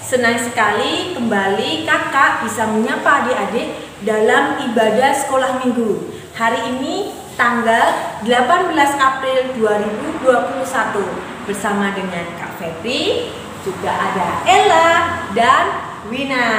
senang sekali kembali kakak bisa menyapa adik-adik dalam ibadah sekolah minggu. Hari ini tanggal 18 April 2021 bersama dengan Kak Febri, juga ada Ella dan Wina.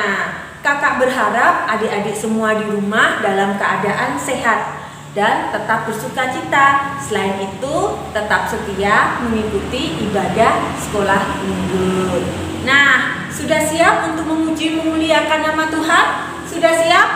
Kakak berharap adik-adik semua di rumah dalam keadaan sehat dan tetap bersuka cita. Selain itu, tetap setia mengikuti ibadah sekolah minggu. Nah, sudah siap untuk memuji memuliakan nama Tuhan? Sudah siap?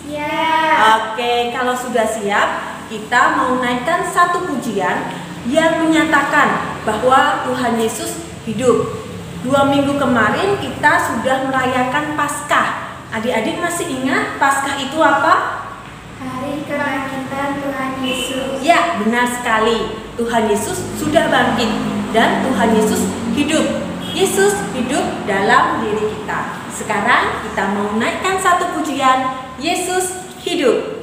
Siap. Oke, kalau sudah siap, kita mau naikkan satu pujian yang menyatakan bahwa Tuhan Yesus hidup. 2 minggu kemarin kita sudah merayakan Paskah. Adik-adik masih ingat Paskah itu apa? Hari kebangkitan Tuhan Yesus. Ya, benar sekali. Tuhan Yesus sudah bangkit dan Tuhan Yesus hidup. Yesus hidup dalam diri kita. Sekarang kita mau naikkan satu pujian, Yesus hidup.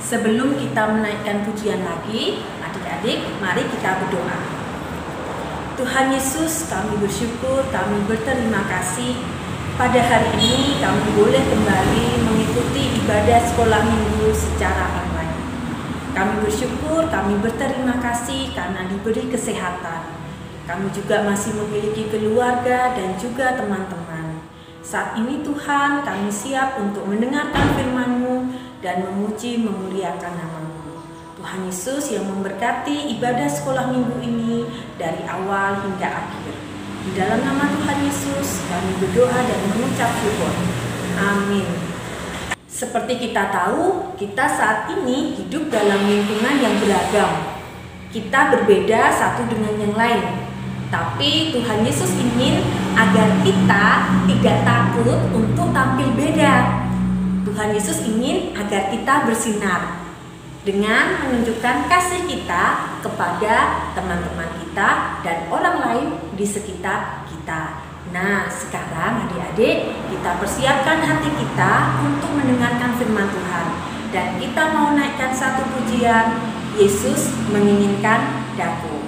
Sebelum kita menaikkan pujian lagi, adik-adik, mari kita berdoa. Tuhan Yesus, kami bersyukur, kami berterima kasih pada hari ini kami boleh kembali mengikuti ibadah sekolah minggu secara online. Kami bersyukur, kami berterima kasih karena diberi kesehatan. Kami juga masih memiliki keluarga dan juga teman-teman. Saat ini Tuhan, kami siap untuk mendengarkan firman-Mu dan memuji memuliakan nama-Mu. Tuhan Yesus yang memberkati ibadah sekolah minggu ini dari awal hingga akhir. Di dalam nama Tuhan Yesus kami berdoa dan mengucap syukur. Amin. Seperti kita tahu, kita saat ini hidup dalam lingkungan yang beragam. Kita berbeda satu dengan yang lain. Tapi Tuhan Yesus ingin agar kita tidak takut untuk tampil beda. Tuhan Yesus ingin agar kita bersinar dengan menunjukkan kasih kita kepada teman-teman kita dan orang lain di sekitar kita. Nah, sekarang adik-adik, kita persiapkan hati kita untuk mendengarkan firman Tuhan. Dan kita mau naikkan satu pujian, Yesus menginginkan daku.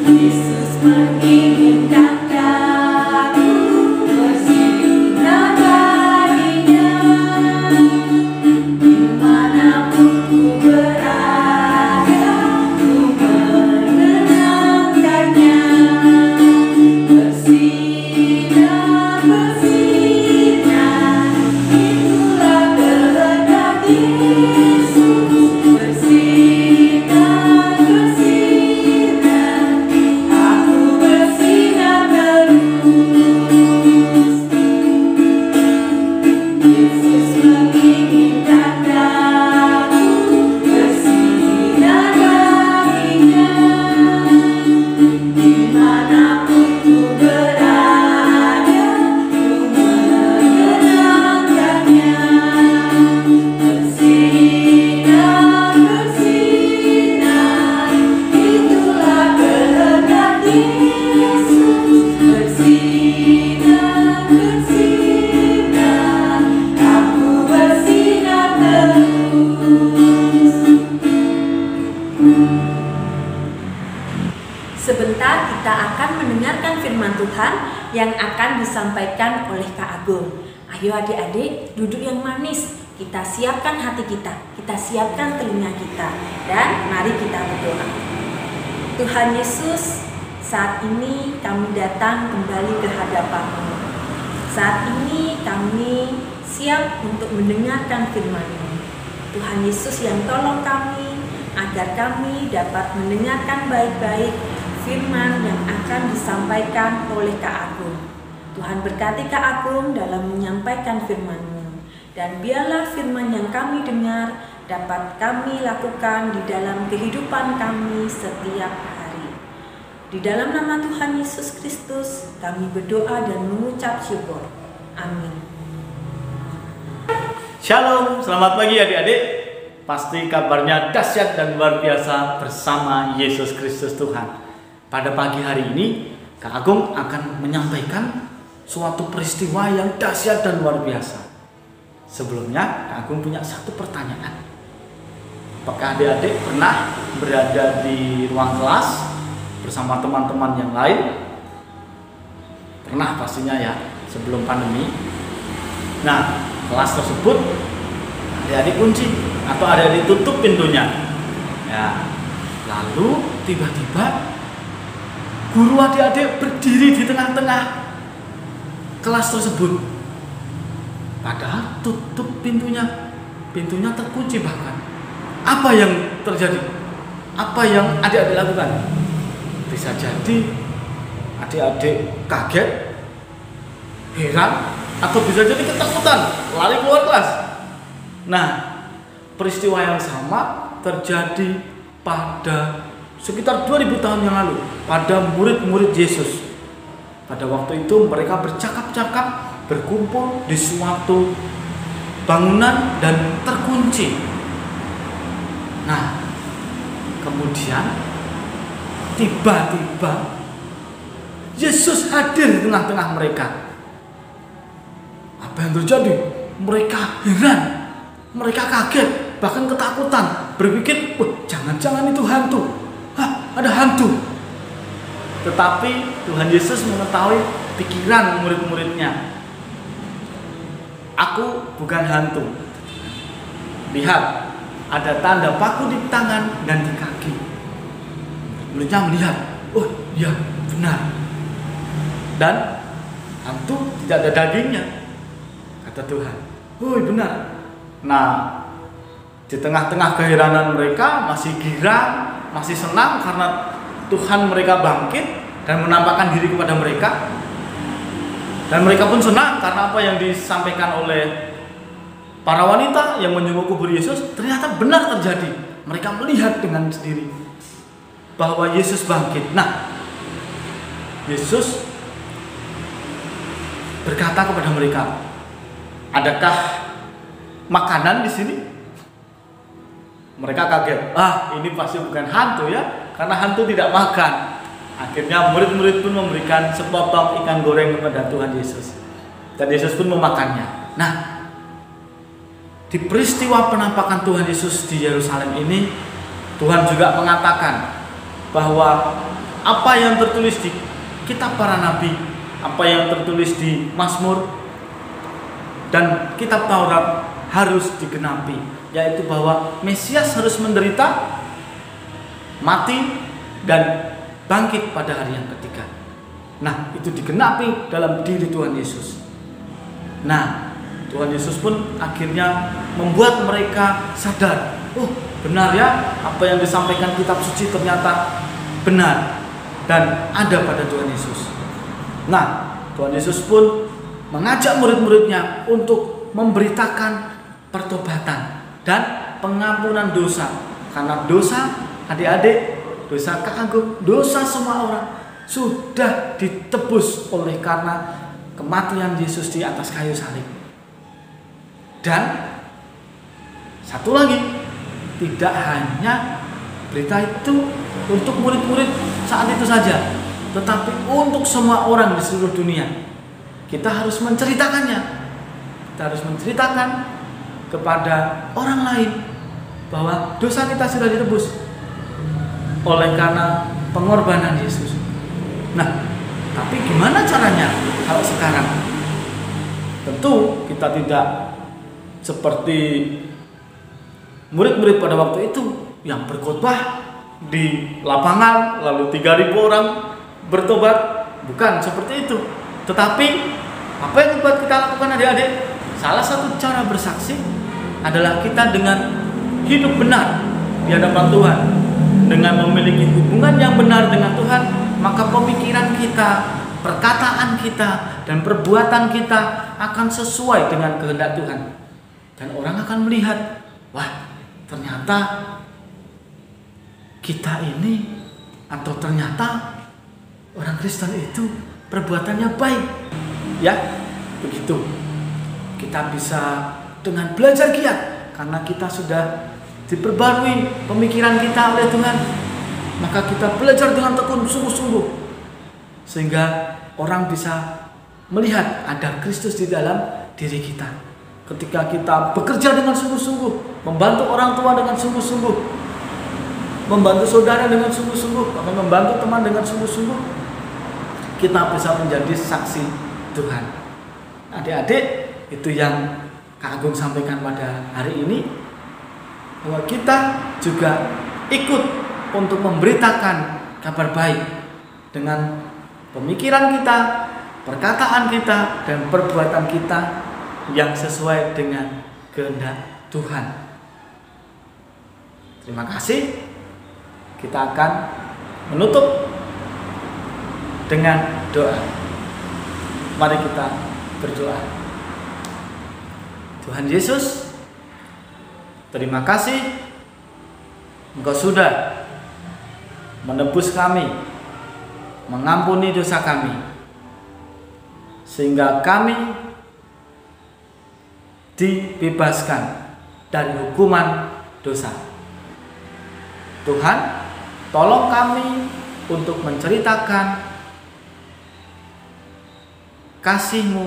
Yesus menginginkan daku bersinar baginya, dimanapun ku berada, ku mengenangkannya. Bersinar, bersinar. yang akan disampaikan oleh Kak Agung. Ayo adik-adik, duduk yang manis. Kita siapkan hati kita, kita siapkan telinga kita, dan mari kita berdoa. Tuhan Yesus, saat ini kami datang kembali ke hadapan-Mu. Saat ini kami siap untuk mendengarkan firman-Mu. Tuhan Yesus yang tolong kami agar kami dapat mendengarkan baik-baik firman yang akan disampaikan oleh Kak Agung. Tuhan berkati Kak Agung dalam menyampaikan firman-Mu, dan biarlah firman yang kami dengar dapat kami lakukan di dalam kehidupan kami setiap hari. Di dalam nama Tuhan Yesus Kristus kami berdoa dan mengucap syukur. Amin. Shalom, selamat pagi adik-adik. Pasti kabarnya dahsyat dan luar biasa bersama Yesus Kristus Tuhan. Pada pagi hari ini, Kak Agung akan menyampaikan suatu peristiwa yang dahsyat dan luar biasa. Sebelumnya, Kak Agung punya satu pertanyaan. Apakah adik-adik pernah berada di ruang kelas bersama teman-teman yang lain? Pernah pastinya ya, sebelum pandemi. Nah, kelas tersebut adik-adik kunci atau adik-adik tutup pintunya. Ya. Lalu tiba-tiba guru adik-adik berdiri di tengah-tengah kelas tersebut. Padahal tutup pintunya terkunci bahkan. Apa yang terjadi? Apa yang adik-adik lakukan? Bisa jadi adik-adik kaget, heran, atau bisa jadi ketakutan, lari keluar kelas. Nah, peristiwa yang sama terjadi pada sekitar 2000 tahun yang lalu pada murid-murid Yesus. Pada waktu itu mereka bercakap-cakap, berkumpul di suatu bangunan dan terkunci. Nah, kemudian tiba-tiba Yesus hadir di tengah-tengah mereka. Apa yang terjadi? Mereka heran, mereka kaget, bahkan ketakutan, berpikir, wah, jangan-jangan itu hantu. Ada hantu. Tetapi Tuhan Yesus mengetahui pikiran murid-muridnya. Aku bukan hantu. Lihat, ada tanda paku di tangan dan di kaki. Muridnya melihat, oh iya benar. Dan hantu tidak ada dagingnya, kata Tuhan. Oh benar. Nah, di tengah-tengah keheranan mereka masih girang, masih senang karena Tuhan mereka bangkit dan menampakkan diri kepada mereka. Dan mereka pun senang karena apa yang disampaikan oleh para wanita yang menjenguk kubur Yesus ternyata benar terjadi. Mereka melihat dengan sendiri bahwa Yesus bangkit. Nah, Yesus berkata kepada mereka, adakah makanan di sini? Mereka kaget. Ini pasti bukan hantu ya, karena hantu tidak makan. Akhirnya murid-murid pun memberikan sepotong ikan goreng kepada Tuhan Yesus, dan Yesus pun memakannya. Nah, di peristiwa penampakan Tuhan Yesus di Yerusalem ini, Tuhan juga mengatakan bahwa apa yang tertulis di kitab para nabi, apa yang tertulis di Mazmur dan kitab Taurat harus digenapi, yaitu bahwa Mesias harus menderita, mati, dan bangkit pada hari yang ketiga. Nah, itu digenapi dalam diri Tuhan Yesus. Nah, Tuhan Yesus pun akhirnya membuat mereka sadar, oh benar ya, apa yang disampaikan kitab suci ternyata benar dan ada pada Tuhan Yesus. Nah, Tuhan Yesus pun mengajak murid-muridnya untuk memberitakan pertobatan dan pengampunan dosa. Karena dosa adik-adik, dosa Kak Agung, dosa semua orang sudah ditebus oleh karena kematian Yesus di atas kayu salib. Dan satu lagi, tidak hanya berita itu untuk murid-murid saat itu saja, tetapi untuk semua orang di seluruh dunia. Kita harus menceritakannya. Kita harus menceritakan kepada orang lain bahwa dosa kita sudah ditebus oleh karena pengorbanan Yesus. Nah, Tapi gimana caranya kalau sekarang? Tentu kita tidak seperti murid-murid pada waktu itu yang berkhotbah di lapangan lalu 3.000 orang bertobat. Bukan seperti itu. Tetapi apa yang buat kita lakukan adik-adik? Salah satu cara bersaksi adalah kita dengan hidup benar di hadapan Tuhan. Dengan memiliki hubungan yang benar dengan Tuhan, maka pemikiran kita, perkataan kita, dan perbuatan kita akan sesuai dengan kehendak Tuhan. Dan orang akan melihat, wah, ternyata kita ini, atau ternyata orang Kristen itu perbuatannya baik. Ya, begitu. Kita bisa dengan belajar giat karena kita sudah diperbarui pemikiran kita oleh Tuhan. Maka kita belajar dengan tekun sungguh-sungguh sehingga orang bisa melihat ada Kristus di dalam diri kita. Ketika kita bekerja dengan sungguh-sungguh, membantu orang tua dengan sungguh-sungguh, membantu saudara dengan sungguh-sungguh, bahkan membantu teman dengan sungguh-sungguh, kita bisa menjadi saksi Tuhan. Adik-adik, itu yang Kak Agung sampaikan pada hari ini, bahwa kita juga ikut untuk memberitakan kabar baik dengan pemikiran kita, perkataan kita, dan perbuatan kita yang sesuai dengan kehendak Tuhan. Terima kasih. Kita akan menutup dengan doa. Mari kita berdoa. Tuhan Yesus, terima kasih Engkau sudah menebus kami, mengampuni dosa kami, sehingga kami dibebaskan dari hukuman dosa. Tuhan, tolong kami untuk menceritakan kasih-Mu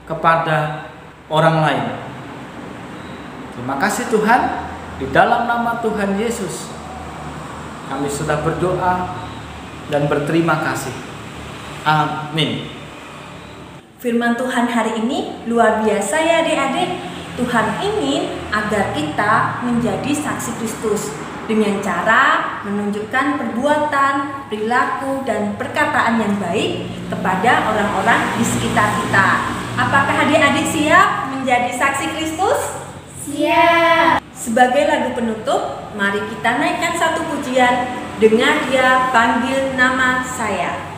kepada orang lain. Terima kasih Tuhan, di dalam nama Tuhan Yesus kami sudah berdoa dan berterima kasih. Amin. Firman Tuhan hari ini luar biasa ya adik-adik. Tuhan ingin agar kita menjadi saksi Kristus dengan cara menunjukkan perbuatan, perilaku, dan perkataan yang baik kepada orang-orang di sekitar kita. Apakah adik-adik siap menjadi saksi Kristus? Siap. Sebagai lagu penutup, mari kita naikkan satu pujian dengan Dia panggil nama saya.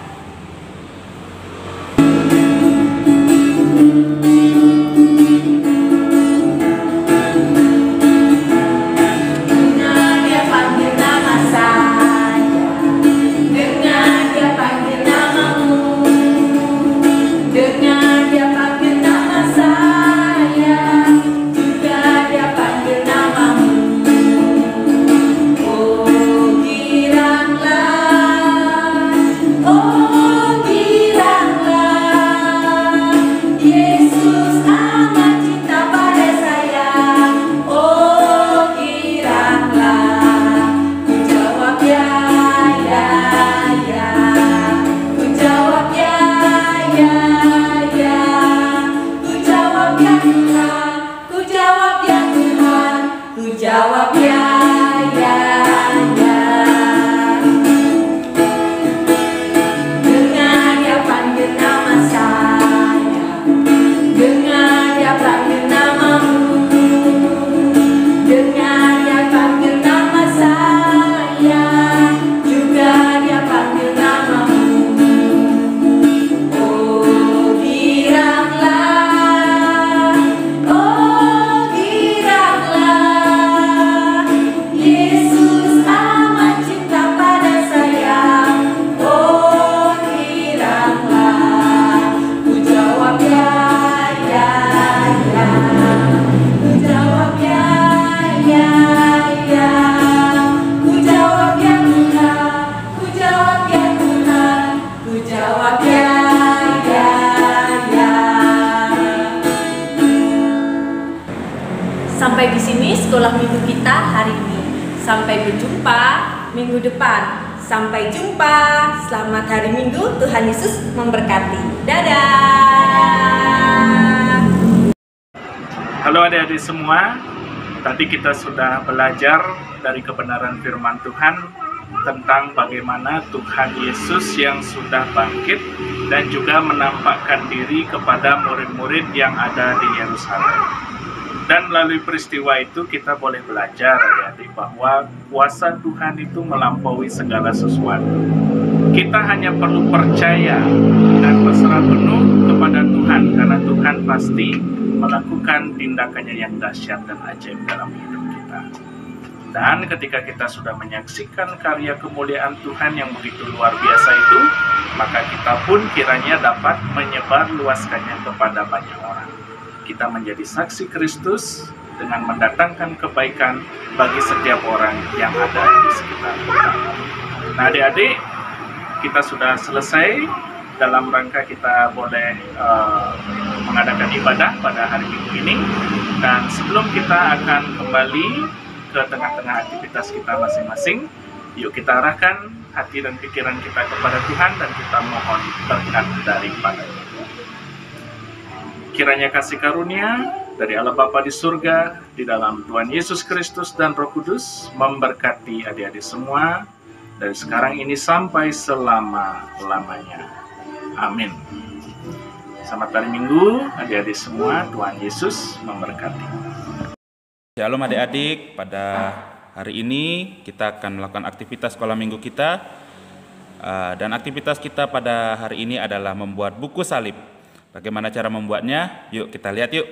Sampai di sini sekolah minggu kita hari ini. Sampai berjumpa minggu depan. Sampai jumpa. Selamat hari Minggu. Tuhan Yesus memberkati. Dadah. Halo adik-adik semua. Tadi kita sudah belajar dari kebenaran firman Tuhan tentang bagaimana Tuhan Yesus yang sudah bangkit dan juga menampakkan diri kepada murid-murid yang ada di Yerusalem. Dan melalui peristiwa itu kita boleh belajar adik-adik bahwa kuasa Tuhan itu melampaui segala sesuatu. Kita hanya perlu percaya dan berserah penuh kepada Tuhan, karena Tuhan pasti melakukan tindakannya yang dahsyat dan ajaib dalam hidup kita. Dan ketika kita sudah menyaksikan karya kemuliaan Tuhan yang begitu luar biasa itu, maka kita pun kiranya dapat menyebarluaskannya kepada banyak orang. Kita menjadi saksi Kristus dengan mendatangkan kebaikan bagi setiap orang yang ada di sekitar kita. Nah adik-adik, kita sudah selesai dalam rangka kita boleh mengadakan ibadah pada hari Minggu ini. Dan sebelum kita akan kembali ke tengah-tengah aktivitas kita masing-masing, yuk kita arahkan hati dan pikiran kita kepada Tuhan dan kita mohon berkat daripadanya. Kiranya kasih karunia dari Allah Bapa di surga, di dalam Tuhan Yesus Kristus dan Roh Kudus memberkati adik-adik semua dari sekarang ini sampai selama-lamanya. Amin. Selamat hari Minggu, adik-adik semua. Tuhan Yesus memberkati. Shalom adik-adik, pada hari ini kita akan melakukan aktivitas sekolah minggu kita. Dan aktivitas kita pada hari ini adalah membuat buku salib. Bagaimana cara membuatnya? Yuk kita lihat yuk.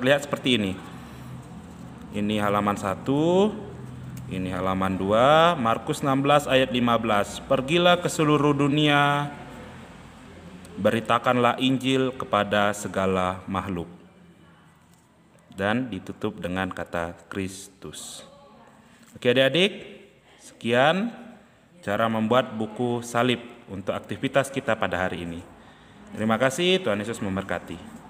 Terlihat seperti ini. Ini halaman 1, ini halaman 2, Markus 16 ayat 15. Pergilah ke seluruh dunia, beritakanlah Injil kepada segala makhluk. Dan ditutup dengan kata Kristus. Oke adik-adik, sekian cara membuat buku salib untuk aktivitas kita pada hari ini. Terima kasih, Tuhan Yesus memberkati.